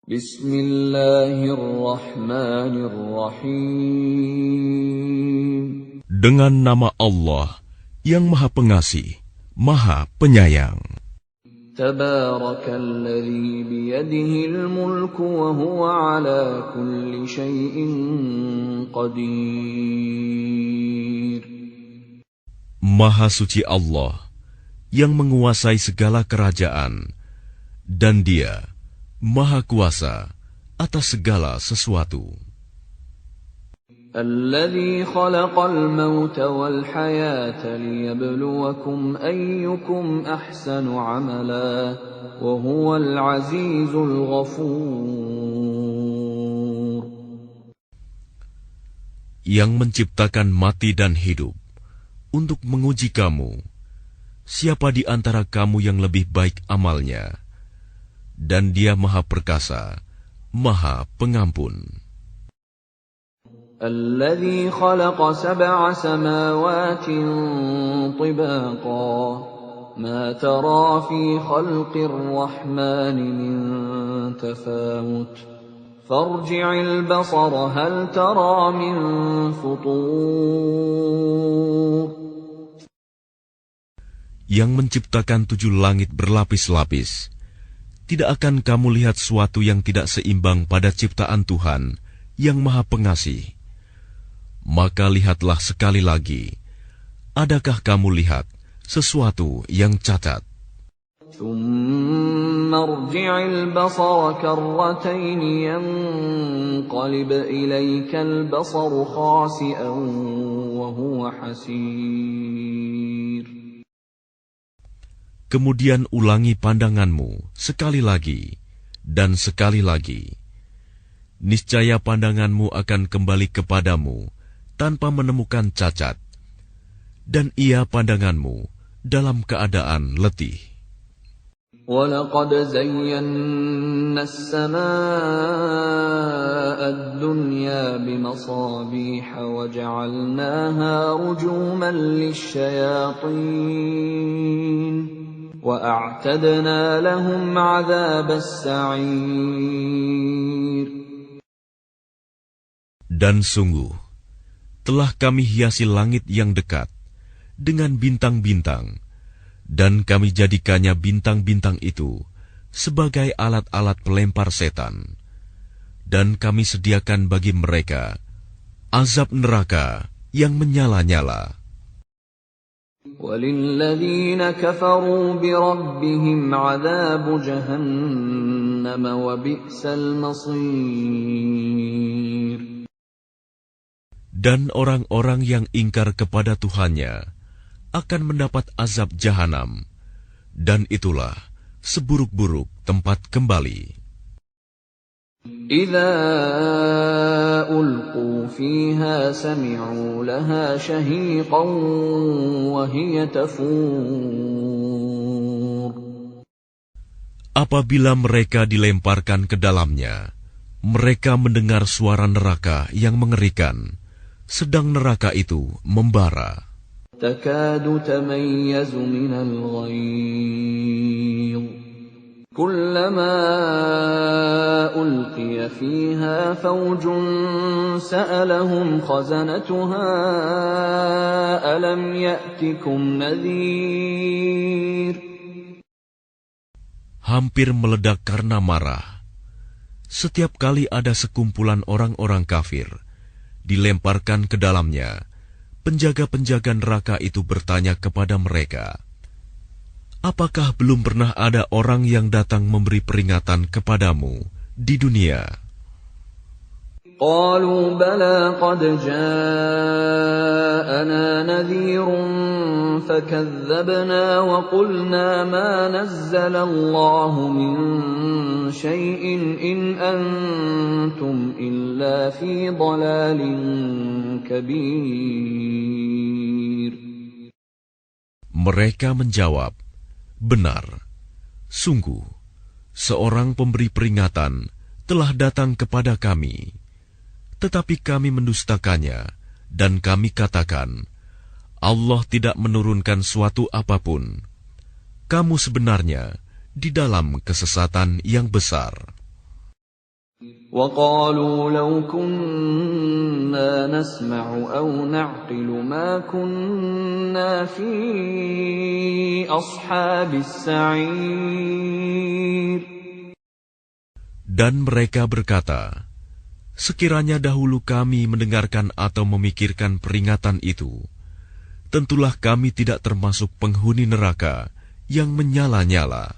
Bismillahirrahmanirrahim. Dengan nama Allah yang Maha Pengasih, Maha Penyayang. Tabarakalladzi biyadihil mulku wa huwa ala kulli syai'in qadir. Maha suci Allah yang menguasai segala kerajaan, dan Dia Maha Kuasa atas segala sesuatu. الذي خلق الموت والحياة ليبلوكم أيكم أحسن عملا وهو العزيز الغفور. Yang menciptakan mati dan hidup untuk menguji kamu, siapa di antara kamu yang lebih baik amalnya, dan Dia Maha Perkasa, Maha Pengampun. الذي خلق 7 سماوات طباقا ما ترى في خلق الرحمن من تفاوت فارجع البصر هل ترى من فطور. Yang menciptakan 7 langit berlapis-lapis, tidak akan kamu lihat suatu yang tidak seimbang pada ciptaan Tuhan yang Maha Pengasih? Maka lihatlah sekali lagi, adakah kamu lihat sesuatu yang cacat? ثم ارجع البصر كرتين ينقلب إليك البصر خاسئا وهو حسير. Kemudian ulangi pandanganmu sekali lagi dan sekali lagi. Niscaya pandanganmu akan kembali kepadamu tanpa menemukan cacat, dan ia pandanganmu dalam keadaan letih. وَلَقَدْ زَيَّنَّا السَّمَاءَ الدُّنْيَا بِمَصَابِيحَ وَجَعَلْنَاهَا رُجُومًا لِلشَّيَاطِينِ وَأَعْتَدْنَا لَهُمْ عَذَابَ السَّعِيرِ. Dan sungguh, telah kami hiasi langit yang dekat dengan bintang-bintang, dan kami jadikannya bintang-bintang itu sebagai alat-alat pelempar setan. Dan kami sediakan bagi mereka azab neraka yang menyala-nyala. وَلِلَّذِينَ كَفَرُوا بِرَبِّهِمْ عَذَابُ جَهَنَّمَ وَبِئْسَ الْمَصِيرُ. Dan orang-orang yang ingkar kepada Tuhannya akan mendapat azab jahanam, dan itulah seburuk-buruk tempat kembali. إِذَا أُلْقُوا فِيهَا سَمِعُوا لَهَا شَهِيقًا وَهِيَ تَفُورُ. Apabila mereka dilemparkan ke dalamnya, mereka mendengar suara neraka yang mengerikan, sedang neraka itu membara. تَكَادُ تَمَيَّزُ مِنَ الْغَيْظِ كُلَّمَا أُلْقِيَ فِيهَا فَوْجٌ سَأَلَهُمْ خَزَنَتُهَا أَلَمْ يَأْتِكُمْ نَذِيرٌ. Hampir meledak karena marah. Setiap kali ada sekumpulan orang-orang kafir dilemparkan ke dalamnya, penjaga-penjaga neraka itu bertanya kepada mereka, apakah belum pernah ada orang yang datang memberi peringatan kepadamu di dunia? قالوا بلى قد جاءنا نذير فكذبنا وقلنا ما نزل الله من شيء إن أنتم إلا في ضلال كبير. Mereka menjawab, benar, sungguh, seorang pemberi peringatan telah datang kepada kami. Tetapi kami mendustakannya, dan kami katakan, Allah tidak menurunkan suatu apapun. Kamu sebenarnya di dalam kesesatan yang besar. وَقَالُوا لَوْ كُنَّا نَسْمَعُ أَوْ نَعْقِلُ مَا كُنَّا فِي أَصْحَابِ السَّعِيرِ. Dan mereka berkata, sekiranya dahulu kami mendengarkan atau memikirkan peringatan itu, tentulah kami tidak termasuk penghuni neraka yang menyala-nyala.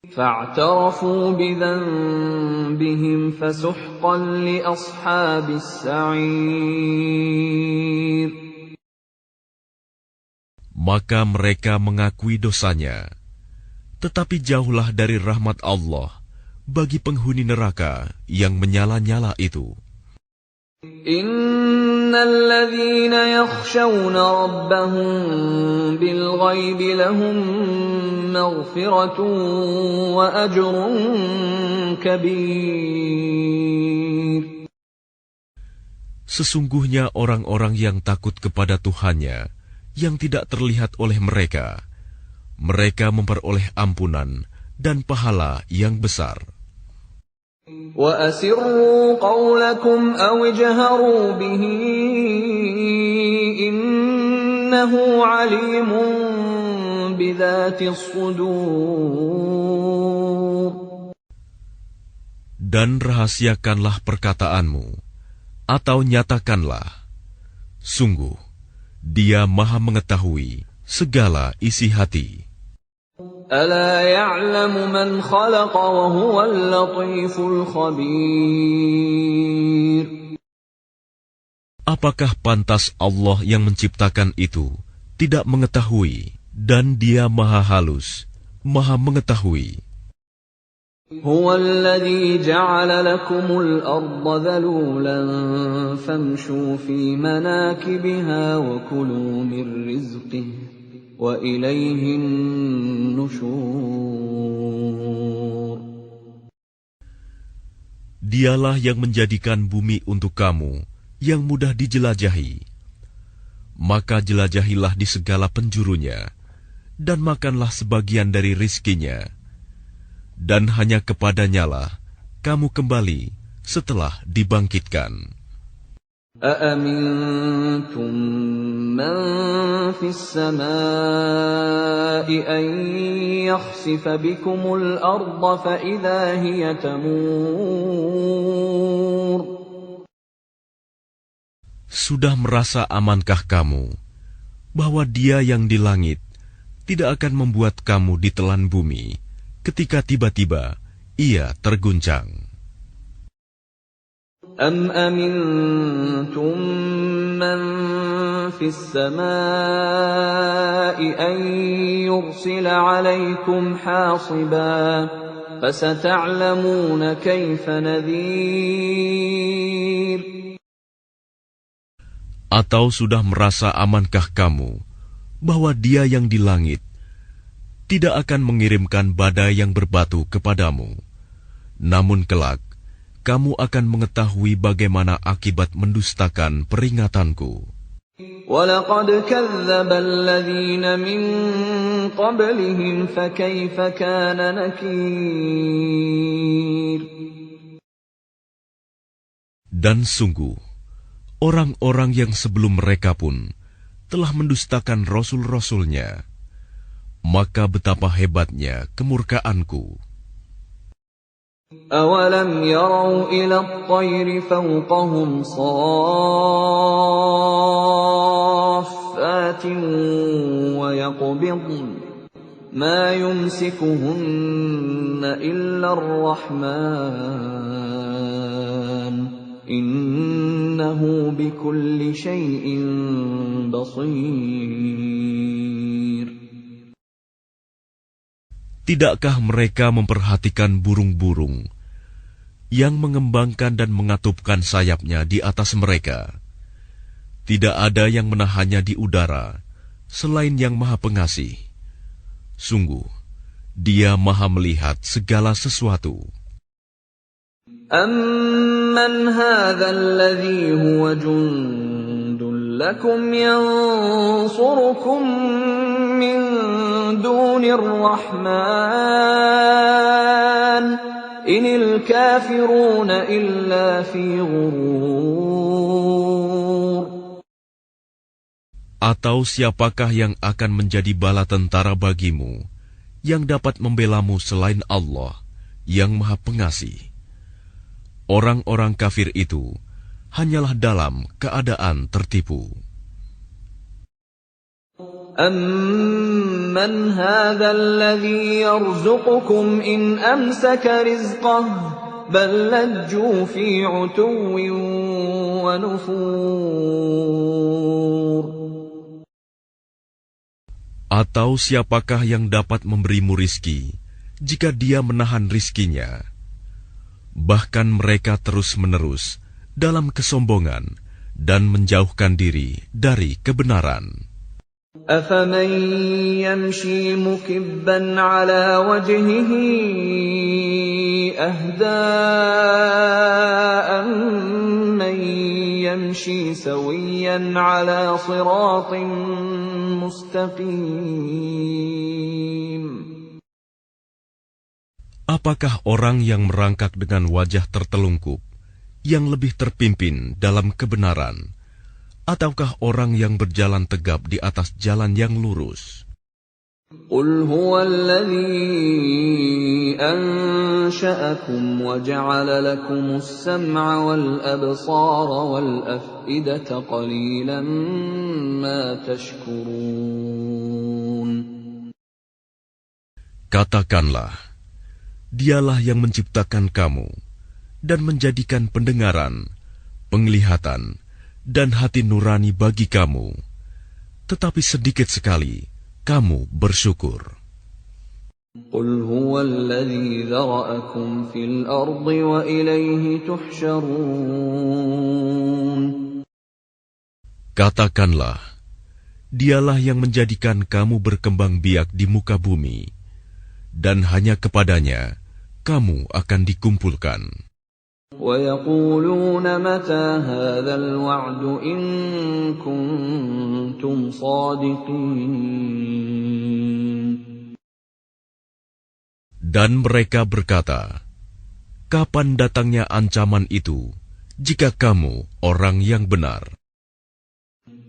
فَاعْتَرَفُوا بِذَنبِهِمْ فَسُحْقًا لِأَصْحَابِ السَّعِيرِ. Maka mereka mengakui dosanya, tetapi jauhlah dari rahmat Allah bagi penghuni neraka yang menyala-nyala itu. Innal ladzina yakhshawna rabbahum bil ghaibi lahum maghfiratun wa ajrun kabir. Sesungguhnya orang-orang yang takut kepada Tuhannya yang tidak terlihat oleh mereka, mereka memperoleh ampunan dan pahala yang besar. وَأَسِرُّوا قَوْلَكُمْ أَوْ اجْهَرُوا بِهِ إِنَّهُ عَلِيمٌ بِذَاتِ الصُّدُورِ. Dan rahasiakanlah perkataanmu, atau nyatakanlah, sungguh, Dia Maha mengetahui segala isi hati. أَلَا يَعْلَمُ مَنْ خَلَقَ وَهُوَ اللَّطِيفُ الْخَبِيرُ. Apakah pantas Allah yang menciptakan itu tidak mengetahui, dan Dia Maha halus, Maha mengetahui. هُوَ الَّذِي جَعَلَ لَكُمُ الْأَرْضَ ذَلُولًا فَامْشُوا فِي مَنَاكِبِهَا وَكُلُوا مِنْ رِزْقِهِ وَإِلَيْهِ النُّشُورُ. Dialah yang menjadikan bumi untuk kamu yang mudah dijelajahi. Maka jelajahilah di segala penjurunya, dan makanlah sebagian dari rizkinya. Dan hanya kepadanyalah kamu kembali setelah dibangkitkan. أَأَمِنْتُمْ مَنْ فِي السَّمَاءِ أَنْ يَخْسِفَ بِكُمُ الْأَرْضَ فَإِذَا هِيَ تَمُورُ. Sudah merasa amankah kamu bahwa Dia yang di langit tidak akan membuat kamu ditelan bumi ketika tiba-tiba Ia terguncang? أَمْ أَمِنْتُمْ مَنْ فِي السَّمَاءِ أَنْ يُرْسِلَ عَلَيْكُمْ حَاصِبًا فَسَتَعْلَمُونَ كَيْفَ نَذِيرٌ. Atau sudah merasa amankah kamu bahwa Dia yang di langit tidak akan mengirimkan badai yang berbatu kepadamu? Namun kelak, kamu akan mengetahui bagaimana akibat mendustakan peringatanku. وَلَقَدْ كَذَّبَ الَّذِينَ مِن قَبْلِهِمْ فَكَيْفَ كَانَ نَكِيرِ. Dan sungguh, orang-orang yang sebelum mereka pun telah mendustakan rasul-rasulnya. Maka betapa hebatnya kemurkaanku. أَوَلَمْ يَرَوْا إِلَى الطَّيْرِ فَوْقَهُمْ صَافَّاتٍ وَيَقْبِضْنَ مَا يُمْسِكُهُنَّ إِلَّا الرَّحْمَنُ إِنَّهُ بِكُلِّ شَيْءٍ بَصِيرٌ. Tidakkah mereka memperhatikan burung-burung yang mengembangkan dan mengatupkan sayapnya di atas mereka? Tidak ada yang menahannya di udara selain Yang Maha Pengasih. Sungguh, Dia Maha melihat segala sesuatu. أَمَّنْ هَذَا الَّذِي هُوَ جُنْدٌ لَكُمْ يَنْصُرُكُمْ مِنْ دُونِ الرَّحْمَنِ inil kafiruna illa fi ghurur. Atau siapakah yang akan menjadi bala tentara bagimu, yang dapat membelamu selain Allah, yang Maha Pengasih? Orang-orang kafir itu hanyalah dalam keadaan tertipu. أَمَّنْ هَذَا الَّذِي يَرْزُقُكُمْ إِنْ أَمْسَكَ رِزْقَهُ بَلْ لَجُّوا فِي عُتُوٍّ وَنُفُورٍ. Atau siapakah yang dapat memberimu rizki jika dia menahan rizkinya? Bahkan mereka terus-menerus dalam kesombongan dan menjauhkan diri dari kebenaran. أَفَمَنْ يَمْشِي مُكِبًّا عَلَى وَجْهِهِ أَهْدَىٰ أَمَّن يَمْشِي سَوِيًّا عَلَى صِرَاطٍ مُسْتَقِيمٍ. Apakah orang yang merangkak dengan wajah tertelungkup yang lebih terpimpin dalam kebenaran, ataukah orang yang berjalan tegap di atas jalan yang lurus? قُلْ هُوَ الَّذِي أَنشَأَكُمْ وَجَعَلَ لَكُمُ السَّمْعَ وَالْأَبْصَارَ وَالْأَفْئِدَةَ قَلِيلًا مَا تَشْكُرُونَ. Katakanlah, Dialah yang menciptakan kamu dan menjadikan pendengaran, penglihatan, dan hati nurani bagi kamu, tetapi sedikit sekali kamu bersyukur. قُلْ هُوَ الَّذِي ذَرَأَكُمْ فِي الْأَرْضِ وَإِلَيْهِ تُحْشَرُونَ. Katakanlah, Dialah yang menjadikan kamu berkembang biak di muka bumi, dan hanya kepadanya kamu akan dikumpulkan. وَيَقُولُونَ مَتَى هَذَا الْوَعْدُ إِن كُنتُمْ صَادِقِينَ. Dan mereka berkata, kapan datangnya ancaman itu, jika kamu orang yang benar?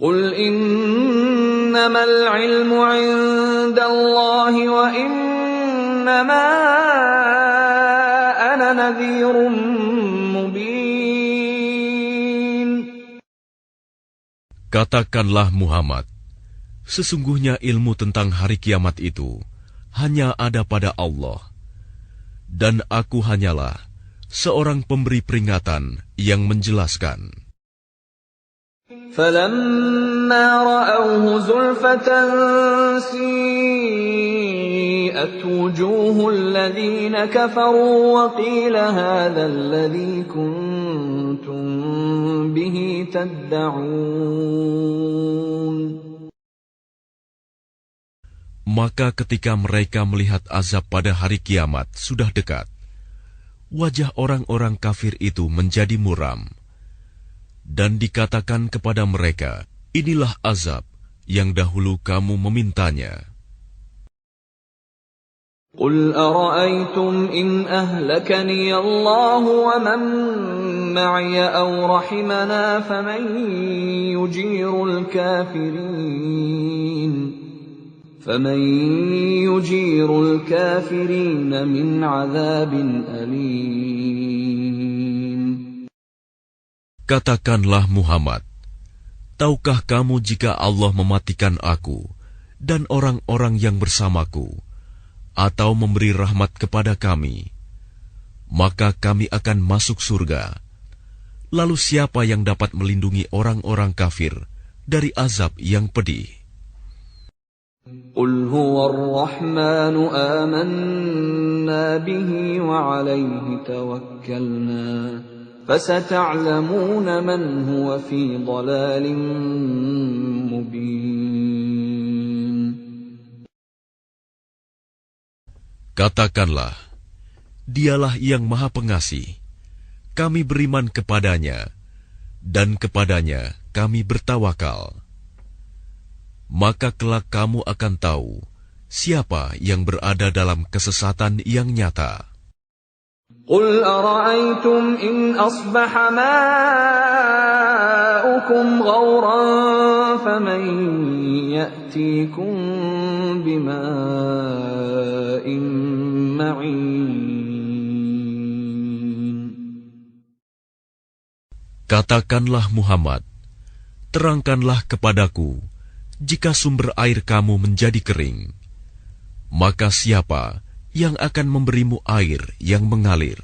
قُلْ إِنَّمَا الْعِلْمُ عِندَ اللَّهِ وَإِنَّمَا أَنَا نَذِيرٌ مُبِينٌ. Katakanlah Muhammad, sesungguhnya ilmu tentang hari kiamat itu hanya ada pada Allah, dan aku hanyalah seorang pemberi peringatan yang menjelaskan. فَلَمَّا رَأَوْهُ زُلْفَةً سِيئَتْ وُجُوهُ الَّذِينَ كَفَرُوا وَقِيلَ هَذَا الَّذِي كُنتُم بِهِ تَدَّعُونَ. Maka ketika mereka melihat azab pada hari kiamat sudah dekat, wajah orang-orang kafir itu menjadi muram. Dan dikatakan kepada mereka, inilah azab yang dahulu kamu memintanya. قُلْ أَرَأَيْتُمْ إِنْ أَهْلَكَنِيَ اللَّهُ وَمَن مَّعِيَ أَوْ رَحِمَنَا فَمَن يُجِيرُ الْكَافِرِينَ مِنْ عَذَابٍ أَلِيمٍ. Katakanlah Muhammad, tahukah kamu jika Allah mematikan aku dan orang-orang yang bersamaku, atau memberi rahmat kepada kami, maka kami akan masuk surga. Lalu siapa yang dapat melindungi orang-orang kafir dari azab yang pedih? قُلْ هُوَ الرَّحْمَنُ آمَنَّا بِهِ وَعَلَيْهِ تَوَكَّلْنَا فَسَتَعْلَمُونَ مَنْ هُوَ فِي ضَلَالٍ مُبِينٍ. Katakanlah, Dialah yang Maha Pengasih. Kami beriman kepadanya, dan kepadanya kami bertawakal. Maka kelak kamu akan tahu siapa yang berada dalam kesesatan yang nyata. قل أرأيتم إن أصبح ماؤكم غورا فمن يأتيكم بماء معين. Katakanlah Muhammad, terangkanlah kepadaku, jika sumber air kamu menjadi kering, maka siapa yang akan memberimu air yang mengalir?